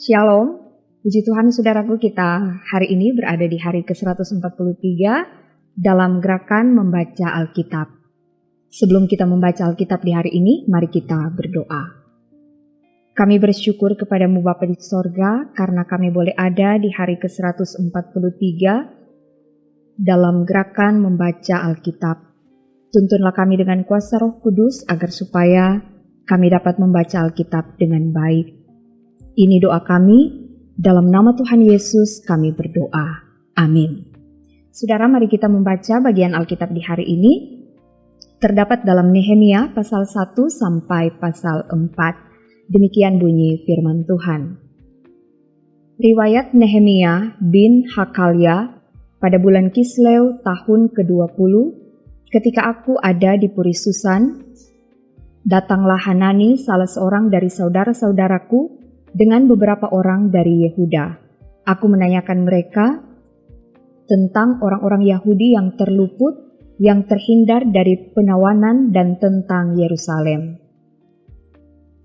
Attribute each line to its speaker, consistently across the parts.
Speaker 1: Shalom, puji Tuhan saudaraku, kita hari ini berada di hari ke-143 dalam gerakan membaca Alkitab. Sebelum kita membaca Alkitab di hari ini, mari kita berdoa. Kami bersyukur kepadamu Bapa di sorga karena kami boleh ada di hari ke-143 dalam gerakan membaca Alkitab. Tuntunlah kami dengan kuasa Roh Kudus agar supaya kami dapat membaca Alkitab dengan baik. Ini doa kami, dalam nama Tuhan Yesus kami berdoa. Amin. Saudara, mari kita membaca bagian Alkitab di hari ini. Terdapat dalam Nehemia pasal 1 sampai pasal 4. Demikian bunyi firman Tuhan. Riwayat Nehemia bin Hakalia pada bulan Kisleu tahun ke-20, ketika aku ada di Puri Susan, datanglah Hanani, salah seorang dari saudara-saudaraku, dengan beberapa orang dari Yehuda. Aku menanyakan mereka tentang orang-orang Yahudi yang terluput, yang terhindar dari penawanan, dan tentang Yerusalem.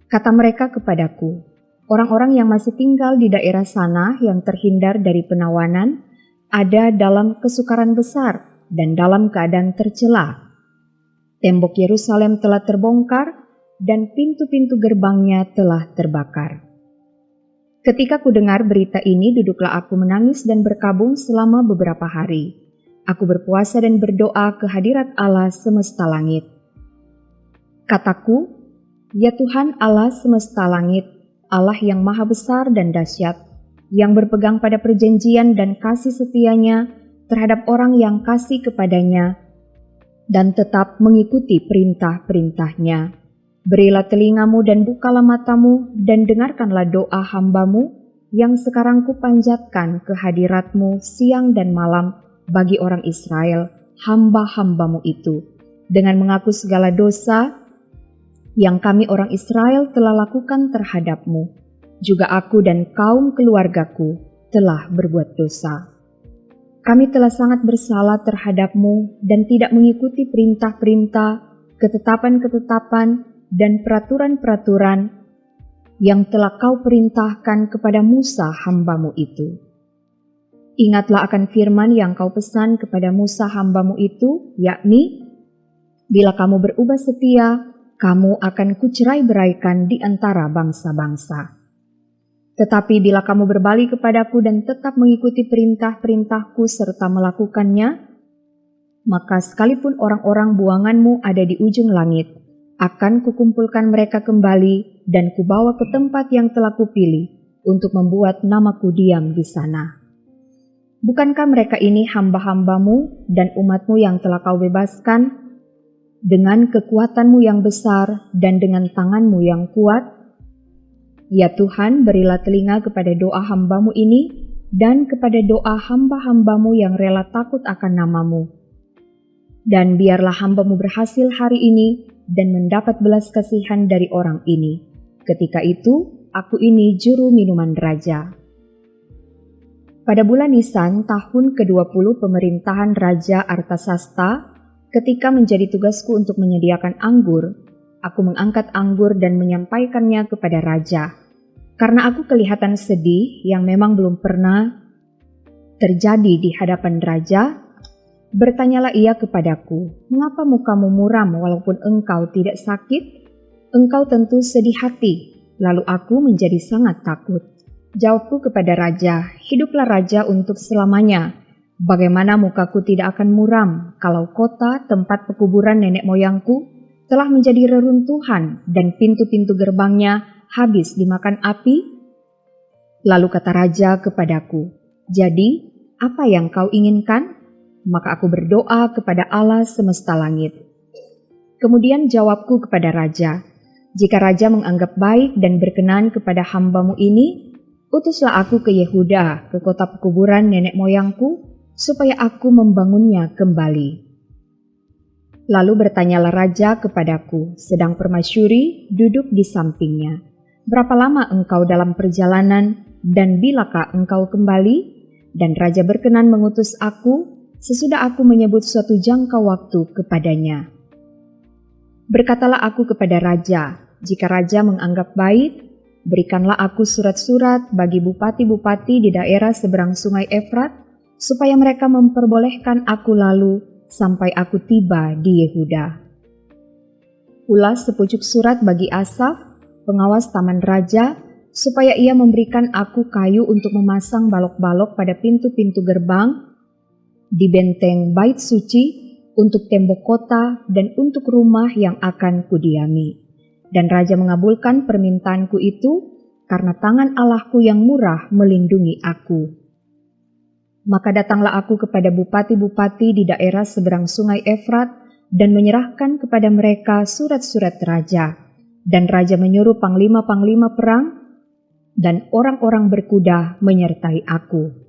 Speaker 1: Kata mereka kepadaku, orang-orang yang masih tinggal di daerah sana yang terhindar dari penawanan ada dalam kesukaran besar dan dalam keadaan tercela. Tembok Yerusalem telah terbongkar dan pintu-pintu gerbangnya telah terbakar. Ketika ku dengar berita ini, duduklah aku menangis dan berkabung selama beberapa hari. Aku berpuasa dan berdoa ke hadirat Allah semesta langit. Kataku, ya Tuhan Allah semesta langit, Allah yang maha besar dan dahsyat, yang berpegang pada perjanjian dan kasih setianya terhadap orang yang kasih kepadanya, dan tetap mengikuti perintah-perintahnya. Berilah telingamu dan bukalah matamu dan dengarkanlah doa hambamu yang sekarang kupanjatkan ke hadiratmu siang dan malam bagi orang Israel, hamba-hambamu itu, dengan mengaku segala dosa yang kami orang Israel telah lakukan terhadapmu. Juga aku dan kaum keluargaku telah berbuat dosa. Kami telah sangat bersalah terhadapmu dan tidak mengikuti perintah-perintah, ketetapan-ketetapan, dan peraturan-peraturan yang telah kau perintahkan kepada Musa hambamu itu. Ingatlah akan firman yang kau pesan kepada Musa hambamu itu, yakni, bila kamu berubah setia, kamu akan kucerai-beraikan di antara bangsa-bangsa. Tetapi bila kamu berbalik kepadaku dan tetap mengikuti perintah-perintahku serta melakukannya, maka sekalipun orang-orang buanganmu ada di ujung langit, akan kukumpulkan mereka kembali dan kubawa ke tempat yang telah kupilih untuk membuat namaku diam di sana. Bukankah mereka ini hamba-hambamu dan umatmu yang telah kau bebaskan dengan kekuatanmu yang besar dan dengan tanganmu yang kuat? Ya Tuhan, berilah telinga kepada doa hambamu ini dan kepada doa hamba-hambamu yang rela takut akan namamu. Dan biarlah hambamu berhasil hari ini dan mendapat belas kasihan dari orang ini. Ketika itu, aku ini juru minuman raja. Pada bulan Nisan tahun ke-20 pemerintahan Raja Artasasta, ketika menjadi tugasku untuk menyediakan anggur, aku mengangkat anggur dan menyampaikannya kepada raja. Karena aku kelihatan sedih yang memang belum pernah terjadi di hadapan raja, bertanyalah ia kepadaku, mengapa mukamu muram walaupun engkau tidak sakit? Engkau tentu sedih hati. Lalu aku menjadi sangat takut. Jawabku kepada raja, hiduplah raja untuk selamanya. Bagaimana mukaku tidak akan muram kalau kota tempat pekuburan nenek moyangku telah menjadi reruntuhan dan pintu-pintu gerbangnya habis dimakan api? Lalu kata raja kepadaku, jadi apa yang kau inginkan? Maka aku berdoa kepada Allah semesta langit. Kemudian jawabku kepada raja, jika raja menganggap baik dan berkenan kepada hambamu ini, utuslah aku ke Yehuda, ke kota pekuburan nenek moyangku, supaya aku membangunnya kembali. Lalu bertanyalah raja kepadaku, sedang permasyuri duduk di sampingnya, berapa lama engkau dalam perjalanan dan bilakah engkau kembali? dan raja berkenan mengutus aku sesudah aku menyebut suatu jangka waktu kepadanya. Berkatalah aku kepada raja, jika raja menganggap baik, berikanlah aku surat-surat bagi bupati-bupati di daerah seberang sungai Efrat, supaya mereka memperbolehkan aku lalu sampai aku tiba di Yehuda. Pula sepucuk surat bagi Asaf, pengawas taman raja, supaya ia memberikan aku kayu untuk memasang balok-balok pada pintu-pintu gerbang, di benteng bait suci, untuk tembok kota, dan untuk rumah yang akan kudiami. Dan raja mengabulkan permintaanku itu, karena tangan Allahku yang murah melindungi aku. Maka datanglah aku kepada bupati-bupati di daerah seberang sungai Efrat, dan menyerahkan kepada mereka surat-surat raja. Dan raja menyuruh panglima-panglima perang, dan orang-orang berkuda menyertai aku.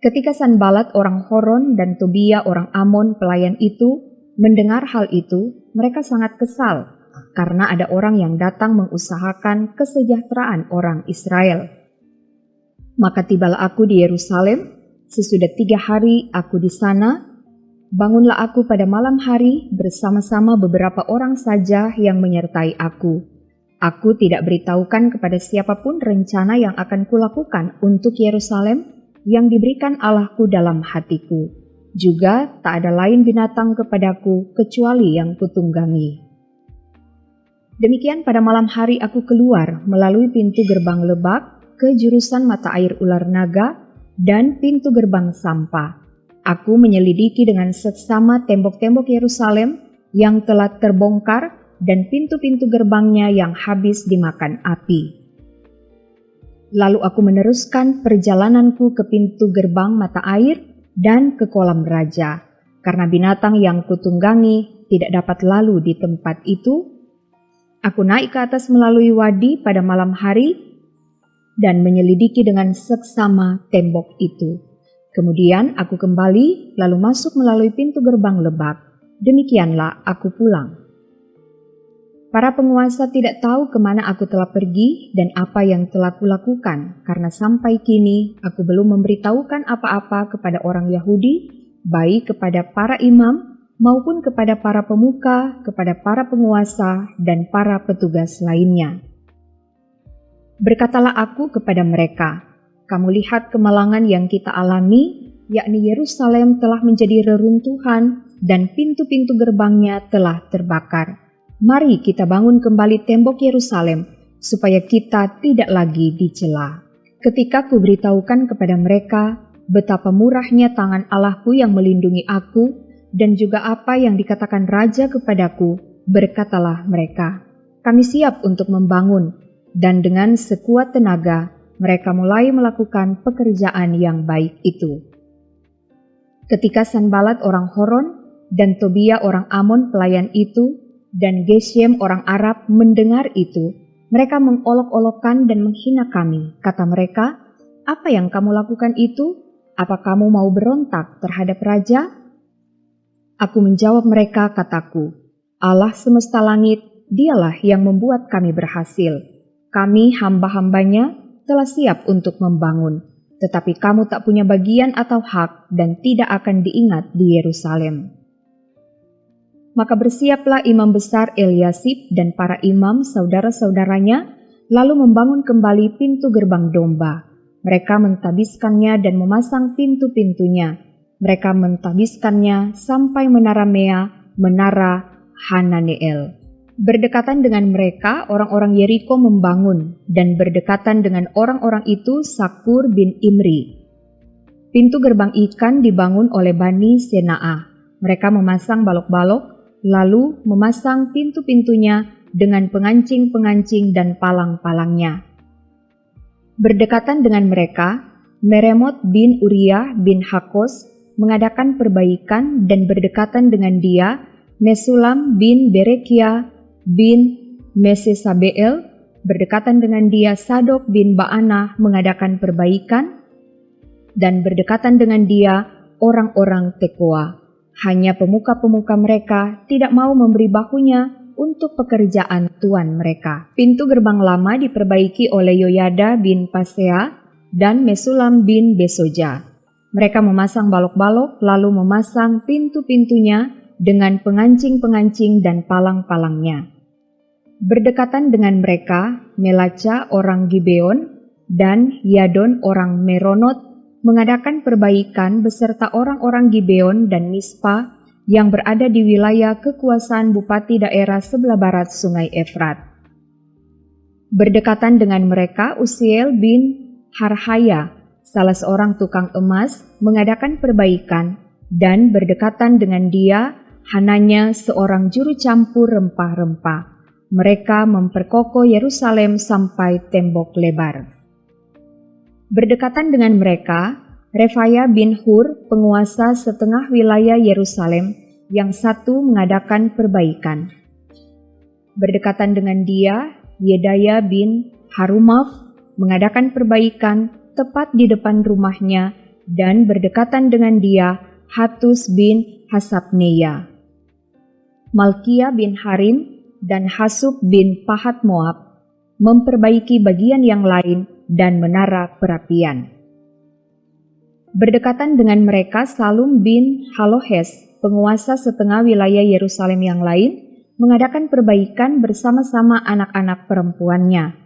Speaker 1: Ketika Sanbalat orang Horon dan Tobia orang Amon pelayan itu mendengar hal itu, mereka sangat kesal, karena ada orang yang datang mengusahakan kesejahteraan orang Israel. Maka tibalah aku di Yerusalem, sesudah 3 hari aku di sana, bangunlah aku pada malam hari bersama-sama beberapa orang saja yang menyertai aku. Aku tidak beritahukan kepada siapapun rencana yang akan kulakukan untuk Yerusalem yang diberikan Allahku dalam hatiku. Juga tak ada lain binatang kepadaku kecuali yang kutunggangi. Demikian pada malam hari aku keluar melalui pintu gerbang Lebak ke jurusan mata air Ular Naga dan pintu gerbang Sampah. Aku menyelidiki dengan seksama tembok-tembok Yerusalem yang telah terbongkar dan pintu-pintu gerbangnya yang habis dimakan api. Lalu aku meneruskan perjalananku ke pintu gerbang mata air dan ke kolam raja, karena binatang yang kutunggangi tidak dapat lalu di tempat itu. Aku naik ke atas melalui wadi pada malam hari dan menyelidiki dengan seksama tembok itu. Kemudian aku kembali lalu masuk melalui pintu gerbang Lebak. Demikianlah aku pulang. Para penguasa tidak tahu kemana aku telah pergi dan apa yang telah kulakukan, karena sampai kini aku belum memberitahukan apa-apa kepada orang Yahudi, baik kepada para imam maupun kepada para pemuka, kepada para penguasa, dan para petugas lainnya. Berkatalah aku kepada mereka, kamu lihat kemalangan yang kita alami, yakni Yerusalem telah menjadi reruntuhan dan pintu-pintu gerbangnya telah terbakar. Mari kita bangun kembali tembok Yerusalem, supaya kita tidak lagi dicela. Ketika kuberitahukan kepada mereka betapa murahnya tangan Allahku yang melindungi aku, dan juga apa yang dikatakan raja kepadaku, berkatalah mereka, kami siap untuk membangun, dan dengan sekuat tenaga mereka mulai melakukan pekerjaan yang baik itu. Ketika Sanbalat orang Horon dan Tobia orang Amon pelayan itu, dan Geshem orang Arab mendengar itu, mereka mengolok-olokkan dan menghina kami. Kata mereka, apa yang kamu lakukan itu? Apa kamu mau berontak terhadap raja? Aku menjawab mereka, kataku, Allah semesta langit, dialah yang membuat kami berhasil. Kami hamba-hambanya telah siap untuk membangun, tetapi kamu tak punya bagian atau hak dan tidak akan diingat di Yerusalem. Maka bersiaplah imam besar Eliasib dan para imam saudara-saudaranya, lalu membangun kembali pintu gerbang domba. Mereka mentabiskannya dan memasang pintu-pintunya. Mereka mentabiskannya sampai menara Mea, menara Hananeel. Berdekatan dengan mereka, orang-orang Yeriko membangun, dan berdekatan dengan orang-orang itu Sakur bin Imri. Pintu gerbang ikan dibangun oleh Bani Sena'ah. Mereka memasang balok-balok, lalu memasang pintu-pintunya dengan pengancing-pengancing dan palang-palangnya. Berdekatan dengan mereka, Meremot bin Uriah bin Hakos mengadakan perbaikan, dan berdekatan dengan dia, Mesulam bin Berekia bin Mesesabeel, berdekatan dengan dia Sadok bin Baanah mengadakan perbaikan, dan berdekatan dengan dia orang-orang Tekoa. Hanya pemuka-pemuka mereka tidak mau memberi bahunya untuk pekerjaan tuan mereka. Pintu gerbang lama diperbaiki oleh Yoyada bin Pasea, dan Mesulam bin Besoja. Mereka memasang balok-balok lalu memasang pintu-pintunya dengan pengancing-pengancing dan palang-palangnya. Berdekatan dengan mereka, Melaca orang Gibeon dan Yadon orang Meronot mengadakan perbaikan beserta orang-orang Gibeon dan Mispa yang berada di wilayah kekuasaan bupati daerah sebelah barat Sungai Efrat. Berdekatan dengan mereka, Usiel bin Harhaya, salah seorang tukang emas, mengadakan perbaikan, dan berdekatan dengan dia, Hananya seorang juru campur rempah-rempah. Mereka memperkokoh Yerusalem sampai tembok lebar. Berdekatan dengan mereka, Refaya bin Hur, penguasa setengah wilayah Yerusalem, yang satu mengadakan perbaikan. Berdekatan dengan dia, Yedaya bin Harumaf mengadakan perbaikan tepat di depan rumahnya, dan berdekatan dengan dia, Hatus bin Hasabneya. Malkia bin Harim dan Hasub bin Pahat Moab memperbaiki bagian yang lain dan menara perapian. Berdekatan dengan mereka, Salum bin Halohes, penguasa setengah wilayah Yerusalem yang lain, mengadakan perbaikan bersama-sama anak-anak perempuannya.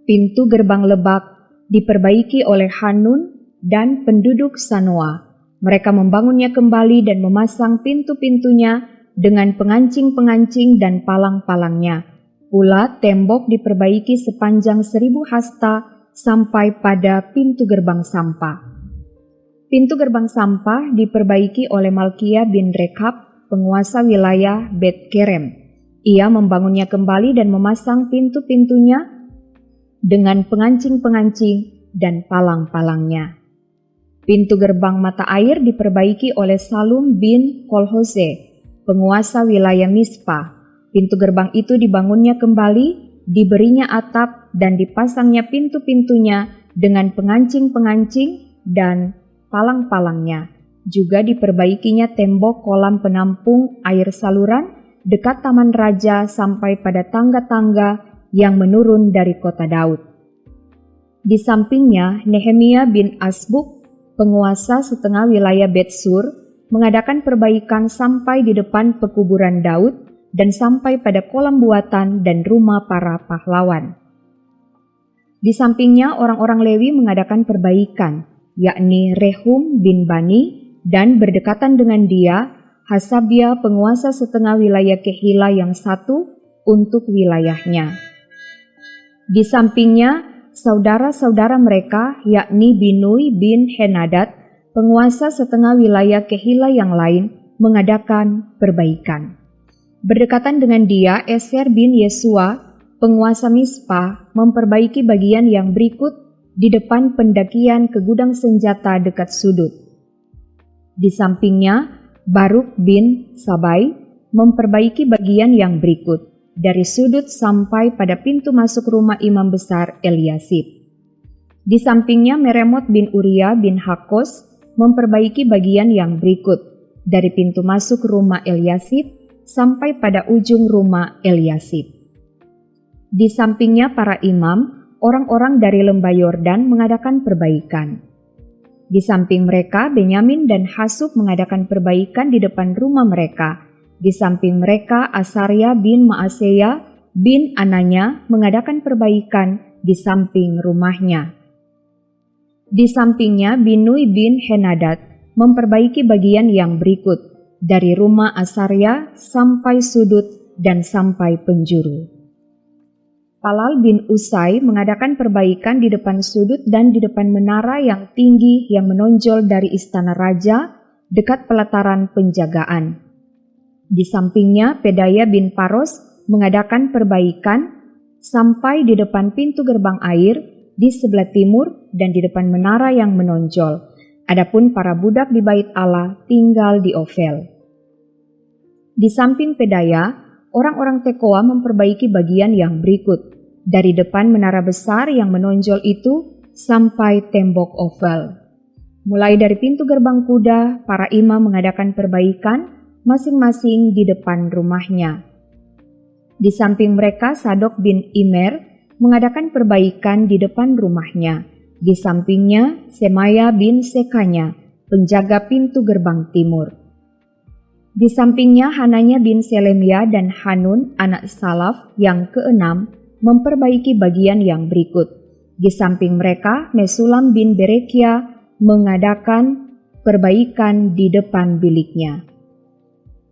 Speaker 1: Pintu gerbang Lebak diperbaiki oleh Hanun dan penduduk Sanoa. Mereka membangunnya kembali dan memasang pintu-pintunya dengan pengancing-pengancing dan palang-palangnya. Pula tembok diperbaiki sepanjang 1000 hasta sampai pada pintu gerbang sampah. Pintu gerbang sampah diperbaiki oleh Malkia bin Rekab, penguasa wilayah Bet Kerem. Ia membangunnya kembali dan memasang pintu-pintunya dengan pengancing-pengancing dan palang-palangnya. Pintu gerbang mata air diperbaiki oleh Salum bin Kolhose, penguasa wilayah Mispa. Pintu gerbang itu dibangunnya kembali, diberinya atap dan dipasangnya pintu-pintunya dengan pengancing-pengancing dan palang-palangnya. Juga diperbaikinya tembok kolam penampung air saluran dekat Taman Raja sampai pada tangga-tangga yang menurun dari kota Daud. Di sampingnya, Nehemia bin Asbuk, penguasa setengah wilayah Betsur, mengadakan perbaikan sampai di depan pekuburan Daud dan sampai pada kolam buatan dan rumah para pahlawan. Di sampingnya, orang-orang Lewi mengadakan perbaikan, yakni Rehum bin Bani, dan berdekatan dengan dia, Hasabia, penguasa setengah wilayah Kehila yang satu untuk wilayahnya. Di sampingnya, saudara-saudara mereka, yakni Binui bin Henadad, penguasa setengah wilayah Kehila yang lain, mengadakan perbaikan. Berdekatan dengan dia, Eser bin Yesua, penguasa Mispa, memperbaiki bagian yang berikut di depan pendakian ke gudang senjata dekat sudut. Di sampingnya, Baruk bin Sabai memperbaiki bagian yang berikut dari sudut sampai pada pintu masuk rumah imam besar Eliasib. Di sampingnya, Meremot bin Uria bin Hakos memperbaiki bagian yang berikut dari pintu masuk rumah Eliasib sampai pada ujung rumah Eliasib. Di sampingnya para imam, orang-orang dari lembah Yordan mengadakan perbaikan. Di samping mereka, Benyamin dan Hasub mengadakan perbaikan di depan rumah mereka. Di samping mereka, Asaria bin Maaseya bin Ananya mengadakan perbaikan di samping rumahnya. Di sampingnya, Binui bin Henadad memperbaiki bagian yang berikut dari rumah Asaria sampai sudut dan sampai penjuru. Palal bin Usai mengadakan perbaikan di depan sudut dan di depan menara yang tinggi yang menonjol dari istana raja dekat pelataran penjagaan. Di sampingnya, Pedaya bin Paros mengadakan perbaikan sampai di depan pintu gerbang air di sebelah timur dan di depan menara yang menonjol. Adapun para budak di bait Allah tinggal di Ofel. Di samping Pedaya, orang-orang Tekoa memperbaiki bagian yang berikut dari depan menara besar yang menonjol itu sampai tembok Ofel. Mulai dari pintu gerbang kuda, para imam mengadakan perbaikan masing-masing di depan rumahnya. Di samping mereka, Sadok bin Imer mengadakan perbaikan di depan rumahnya. Di sampingnya Semaya bin Sekanya, penjaga pintu gerbang timur. Di sampingnya Hananya bin Selemia dan Hanun anak Salaf yang keenam memperbaiki bagian yang berikut. Di samping mereka Mesulam bin Berekia mengadakan perbaikan di depan biliknya.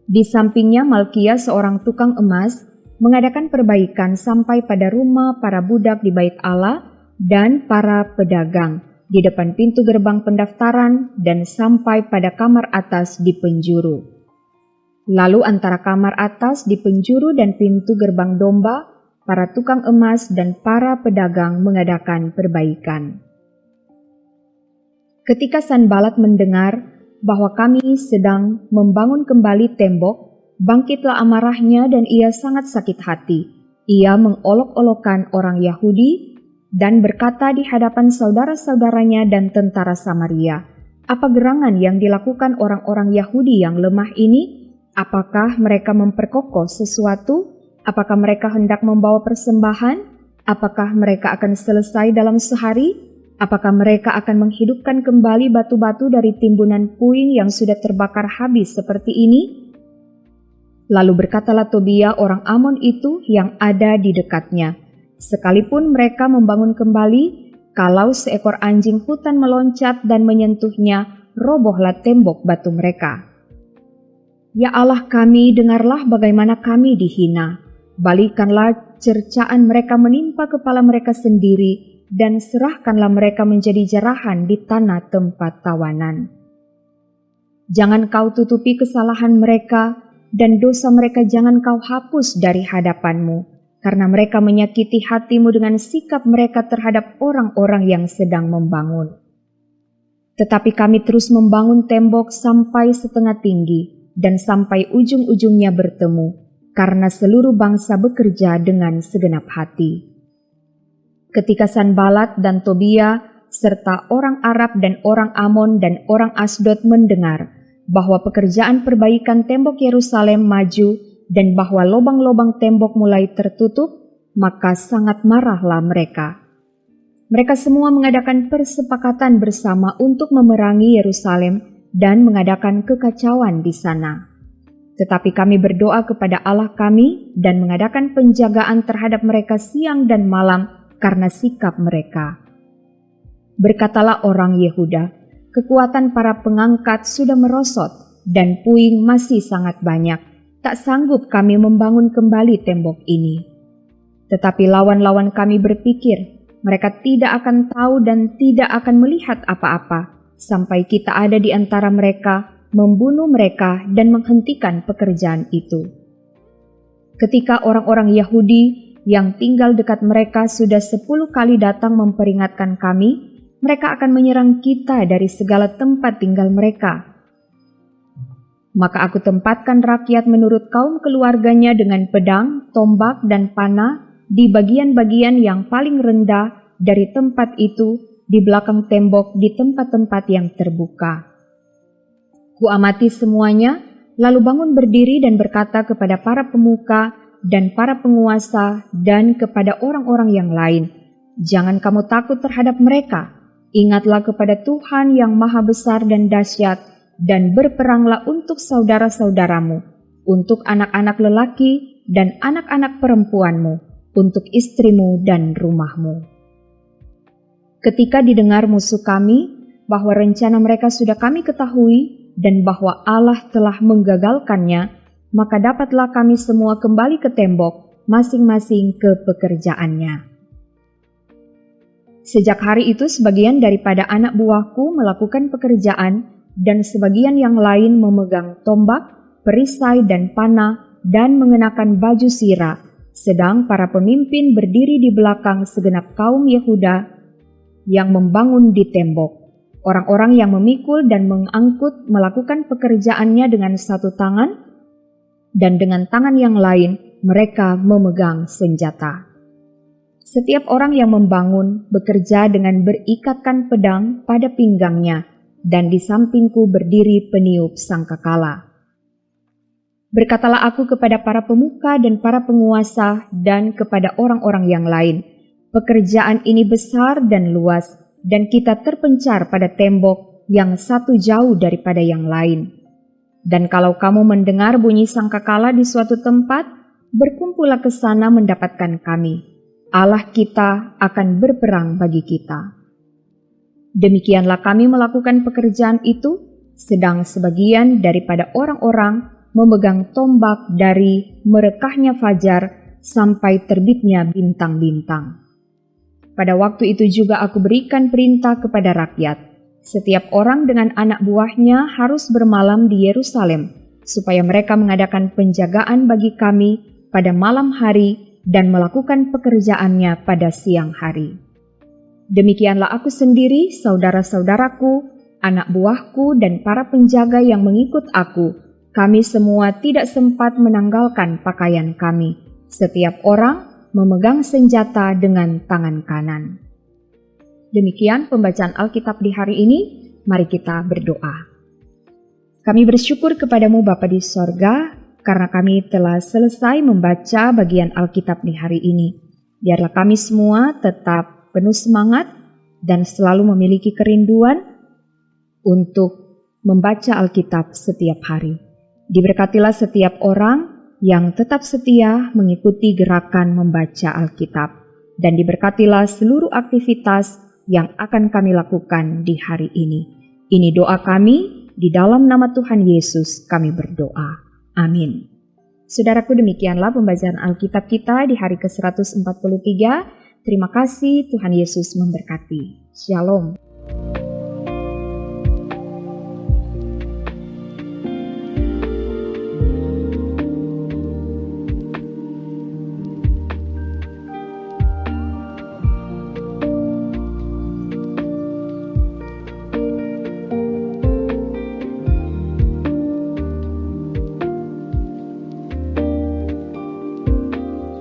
Speaker 1: Di sampingnya Malkia seorang tukang emas mengadakan perbaikan sampai pada rumah para budak di bait Allah dan para pedagang di depan pintu gerbang pendaftaran dan sampai pada kamar atas di penjuru. Lalu antara kamar atas di penjuru dan pintu gerbang domba, para tukang emas dan para pedagang mengadakan perbaikan. Ketika Sanbalat mendengar bahwa kami sedang membangun kembali tembok, bangkitlah amarahnya dan ia sangat sakit hati. Ia mengolok-olokkan orang Yahudi dan berkata di hadapan saudara-saudaranya dan tentara Samaria, "Apa gerangan yang dilakukan orang-orang Yahudi yang lemah ini? Apakah mereka memperkokoh sesuatu? Apakah mereka hendak membawa persembahan? Apakah mereka akan selesai dalam sehari? Apakah mereka akan menghidupkan kembali batu-batu dari timbunan puing yang sudah terbakar habis seperti ini?" Lalu berkatalah Tobia orang Amon itu yang ada di dekatnya, "Sekalipun mereka membangun kembali, kalau seekor anjing hutan meloncat dan menyentuhnya, robohlah tembok batu mereka. Ya Allah kami, dengarlah bagaimana kami dihina. Balikanlah cercaan mereka menimpa kepala mereka sendiri, dan serahkanlah mereka menjadi jarahan di tanah tempat tawanan. Jangan kau tutupi kesalahan mereka, dan dosa mereka jangan kau hapus dari hadapanmu, karena mereka menyakiti hatimu dengan sikap mereka terhadap orang-orang yang sedang membangun. Tetapi kami terus membangun tembok sampai setengah tinggi, dan sampai ujung-ujungnya bertemu, karena seluruh bangsa bekerja dengan segenap hati." Ketika Sanbalat dan Tobia serta orang Arab dan orang Amon dan orang Asdod mendengar bahwa pekerjaan perbaikan tembok Yerusalem maju dan bahwa lubang-lubang tembok mulai tertutup, maka sangat marahlah mereka. Mereka semua mengadakan persepakatan bersama untuk memerangi Yerusalem dan mengadakan kekacauan di sana. Tetapi kami berdoa kepada Allah kami dan mengadakan penjagaan terhadap mereka siang dan malam karena sikap mereka. Berkatalah orang Yehuda, "Kekuatan para pengangkat sudah merosot dan puing masih sangat banyak. Tak sanggup kami membangun kembali tembok ini." Tetapi lawan-lawan kami berpikir, mereka tidak akan tahu dan tidak akan melihat apa-apa, sampai kita ada di antara mereka, membunuh mereka dan menghentikan pekerjaan itu. Ketika orang-orang Yahudi yang tinggal dekat mereka sudah 10 kali datang memperingatkan kami, mereka akan menyerang kita dari segala tempat tinggal mereka. Maka aku tempatkan rakyat menurut kaum keluarganya dengan pedang, tombak, dan panah di bagian-bagian yang paling rendah dari tempat itu di belakang tembok di tempat-tempat yang terbuka. Kuamati semuanya, lalu bangun berdiri dan berkata kepada para pemuka dan para penguasa dan kepada orang-orang yang lain, "Jangan kamu takut terhadap mereka. Ingatlah kepada Tuhan yang maha besar dan dahsyat, dan berperanglah untuk saudara-saudaramu, untuk anak-anak lelaki dan anak-anak perempuanmu, untuk istrimu dan rumahmu." Ketika didengar musuh kami bahwa rencana mereka sudah kami ketahui dan bahwa Allah telah menggagalkannya, maka dapatlah kami semua kembali ke tembok, masing-masing ke pekerjaannya. Sejak hari itu sebagian daripada anak buahku melakukan pekerjaan, dan sebagian yang lain memegang tombak, perisai dan panah, dan mengenakan baju sirah, sedang para pemimpin berdiri di belakang segenap kaum Yehuda yang membangun di tembok. Orang-orang yang memikul dan mengangkut melakukan pekerjaannya dengan satu tangan, dan dengan tangan yang lain mereka memegang senjata. Setiap orang yang membangun bekerja dengan berikatkan pedang pada pinggangnya, dan di sampingku berdiri peniup sangkakala. Berkatalah aku kepada para pemuka dan para penguasa dan kepada orang-orang yang lain, "Pekerjaan ini besar dan luas, dan kita terpencar pada tembok yang satu jauh daripada yang lain. Dan kalau kamu mendengar bunyi sangkakala di suatu tempat, berkumpullah ke sana mendapatkan kami. Allah kita akan berperang bagi kita." Demikianlah kami melakukan pekerjaan itu, sedang sebagian daripada orang-orang memegang tombak dari merekahnya fajar sampai terbitnya bintang-bintang. Pada waktu itu juga aku berikan perintah kepada rakyat, setiap orang dengan anak buahnya harus bermalam di Yerusalem, supaya mereka mengadakan penjagaan bagi kami pada malam hari dan melakukan pekerjaannya pada siang hari. Demikianlah aku sendiri, saudara-saudaraku, anak buahku, dan para penjaga yang mengikut aku, kami semua tidak sempat menanggalkan pakaian kami. Setiap orang memegang senjata dengan tangan kanan. Demikian pembacaan Alkitab di hari ini. Mari kita berdoa. Kami bersyukur kepadamu Bapa di sorga, karena kami telah selesai membaca bagian Alkitab di hari ini. Biarlah kami semua tetap penuh semangat dan selalu memiliki kerinduan untuk membaca Alkitab setiap hari. Diberkatilah setiap orang yang tetap setia mengikuti gerakan membaca Alkitab, dan diberkatilah seluruh aktivitas yang akan kami lakukan di hari ini. Ini doa kami, di dalam nama Tuhan Yesus kami berdoa. Amin. Saudaraku, demikianlah pembacaan Alkitab kita di hari ke-143. Terima kasih, Tuhan Yesus memberkati. Shalom.